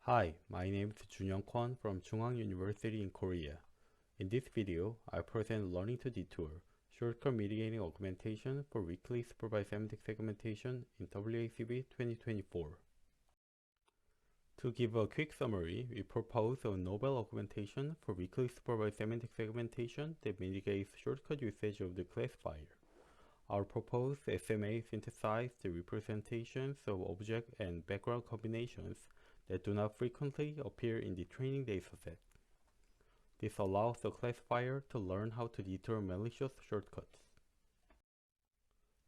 Hi, my name is JuneHyoung Kwon from JuneHyoung University in Korea. In this video, I present Learning to Detour, shortcut mitigating augmentation for weakly supervised semantic segmentation in WSSS 2024. To give a quick summary, we propose a novel augmentation for weakly supervised semantic segmentation that mitigates shortcut usage of the classifier. Our proposed SMA synthesized the representations of object and background combinations that do not frequently appear in the training dataset. This allows the classifier to learn how to deter malicious shortcuts.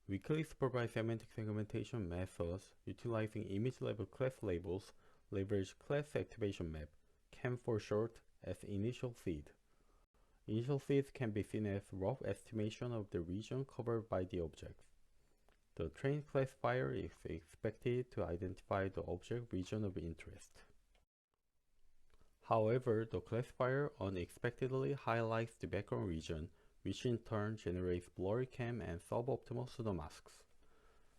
Weakly supervised semantic segmentation methods utilizing image-level class labels leverage class activation map, CAM for short, as initial seed. Initial seeds can be seen as rough estimation of the region covered by the object. The trained classifier is expected to identify the object region of interest. However, the classifier unexpectedly highlights the background region, which in turn generates blurry CAM and suboptimal pseudomasks.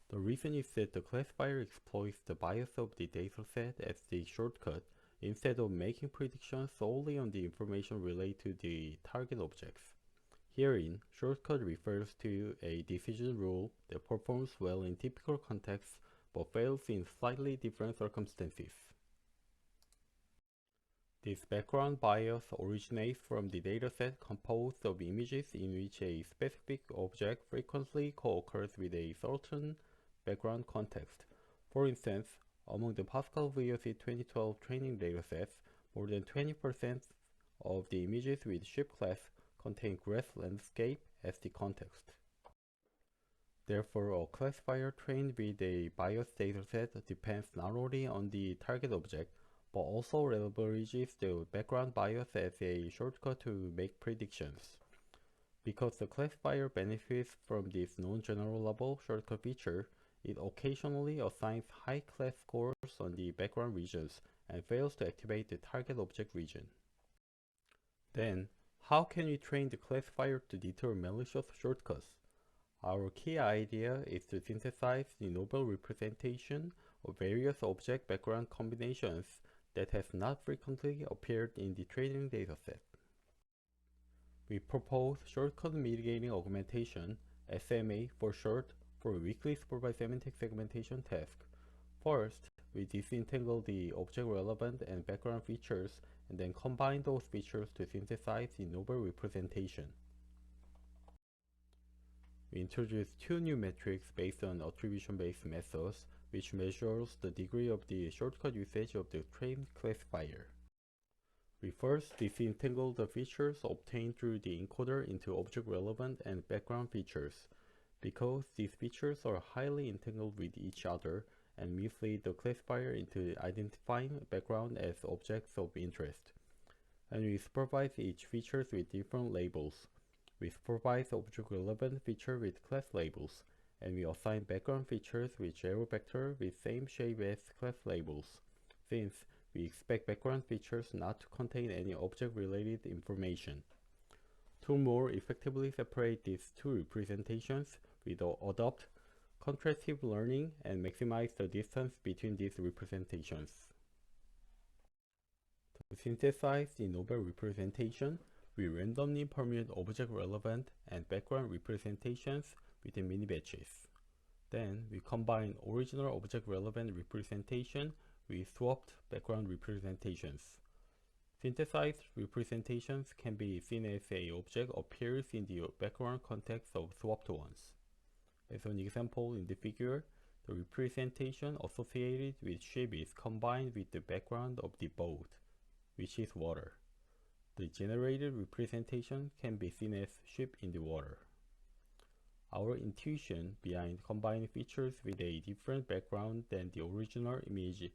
The reason is that the classifier exploits the bias of the dataset as the shortcut instead of making predictions solely on the information related to the target objects. Herein, shortcut refers to a decision rule that performs well in typical contexts but fails in slightly different circumstances. This background bias originates from the dataset composed of images in which a specific object frequently co-occurs with a certain background context. For instance, among the PASCAL VOC 2012 training datasets, more than 20% of the images with ship class contain grass landscape as the context. Therefore, a classifier trained with a biased dataset depends not only on the target object, but also leverages the background bias as a shortcut to make predictions. Because the classifier benefits from this non-generalizable shortcut feature, it occasionally assigns high class scores on the background regions and fails to activate the target object region. Then, how can we train the classifier to deter malicious shortcuts? Our key idea is to synthesize the novel representation of various object background combinations that have not frequently appeared in the training dataset. We propose shortcut mitigating augmentation, SMA for short, for weakly supervised semantic segmentation task. First, we disentangle the object relevant and background features and then combine those features to synthesize the novel representation. We introduce two new metrics based on attribution-based methods, which measures the degree of the shortcut usage of the trained classifier. We first disentangle the features obtained through the encoder into object-relevant and background features. Because these features are highly entangled with each other and mislead the classifier into identifying background as objects of interest. And we supervise each feature with different labels. We supervise object-relevant feature with class labels, and we assign background features with arrow vector with same shape as class labels, since we expect background features not to contain any object-related information. To more effectively separate these two representations, we adopt contrastive learning and maximize the distance between these representations. To synthesize the novel representation, we randomly permute object-relevant and background representations within mini-batches. Then, we combine original object-relevant representation with swapped background representations. Synthesized representations can be seen as an object appears in the background context of swapped ones. As an example in the figure, the representation associated with ship is combined with the background of the boat, which is water. The generated representation can be seen as ship in the water. Our intuition behind combining features with a different background than the original image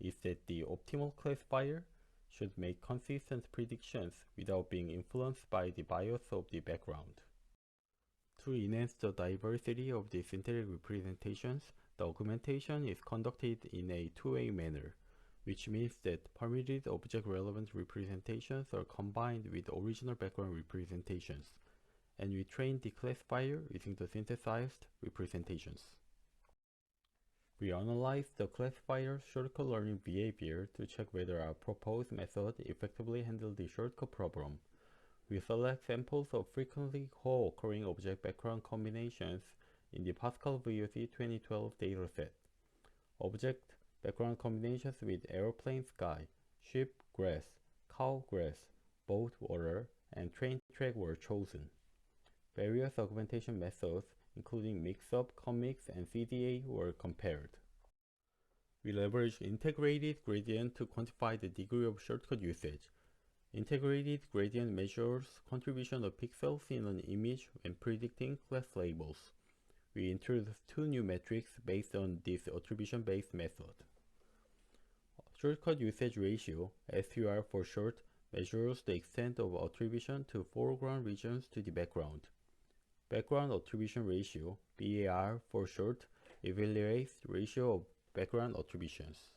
is that the optimal classifier should make consistent predictions without being influenced by the bias of the background. To enhance the diversity of the synthetic representations, the augmentation is conducted in a two-way manner, which means that permitted object-relevant representations are combined with original background representations, and we train the classifier using the synthesized representations. We analyzed the classifier's shortcut learning behavior to check whether our proposed method effectively handled the shortcut problem. We select samples of frequently co-occurring object background combinations in the PASCAL VOC 2012 dataset. Object background combinations with aeroplane sky, sheep grass, cow grass, boat water, and train track were chosen. Various augmentation methods, including mix-up, commix, and CDA, were compared. We leveraged integrated gradient to quantify the degree of shortcut usage. Integrated gradient measures contribution of pixels in an image when predicting class labels. We introduced two new metrics based on this attribution-based method. Shortcut usage ratio, SUR for short, measures the extent of attribution to foreground regions to the background. Background attribution ratio, BAR for short, evaluates the ratio of background attributions.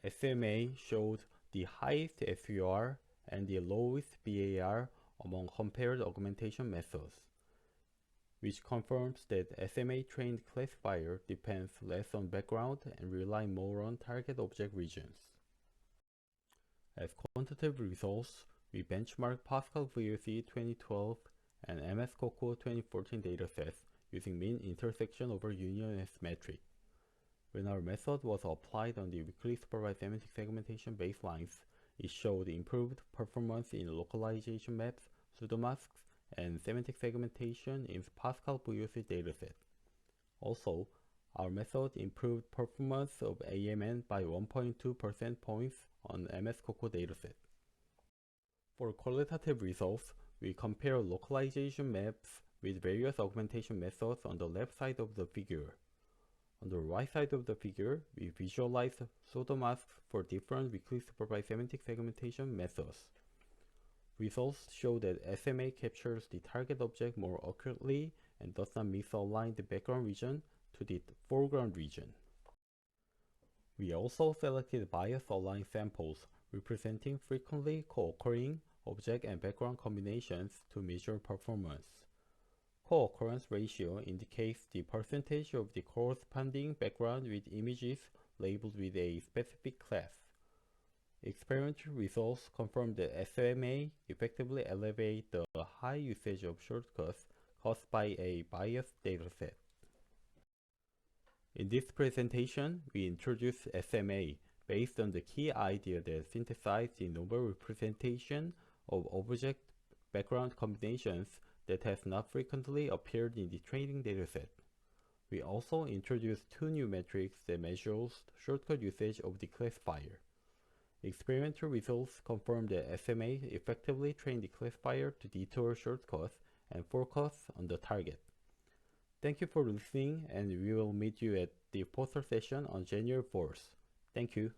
SMA showed the highest SUR and the lowest BAR among compared augmentation methods, which confirms that SMA-trained classifier depends less on background and rely more on target object regions. As quantitative results, we benchmark PASCAL VOC 2012 and MS COCO 2014 datasets using mean intersection over union metric. When our method was applied on the weekly supervised semantic segmentation baselines, it showed improved performance in localization maps, pseudomasks, and semantic segmentation in PASCAL VOC dataset. Also, our method improved performance of AMN by 1.2 percentage points on MS COCO dataset. For qualitative results, we compare localization maps with various augmentation methods on the left side of the figure. On the right side of the figure, we visualize pseudomasks for different weakly supervised semantic segmentation methods. Results show that SMA captures the target object more accurately and does not misalign the background region to the foreground region. We also selected bias-aligned samples representing frequently co-occurring object and background combinations to measure performance. Co-occurrence ratio indicates the percentage of the corresponding background with images labeled with a specific class. Experimental results confirm that SMA effectively alleviate the high usage of shortcuts caused by a biased dataset. In this presentation, we introduce SMA based on the key idea that synthesized the novel representation of object background combinations that has not frequently appeared in the training dataset. We also introduced two new metrics that measures shortcut usage of the classifier. Experimental results confirm that SMA effectively trained the classifier to detour shortcuts and focus on the target. Thank you for listening, and we will meet you at the poster session on January 4th. Thank you.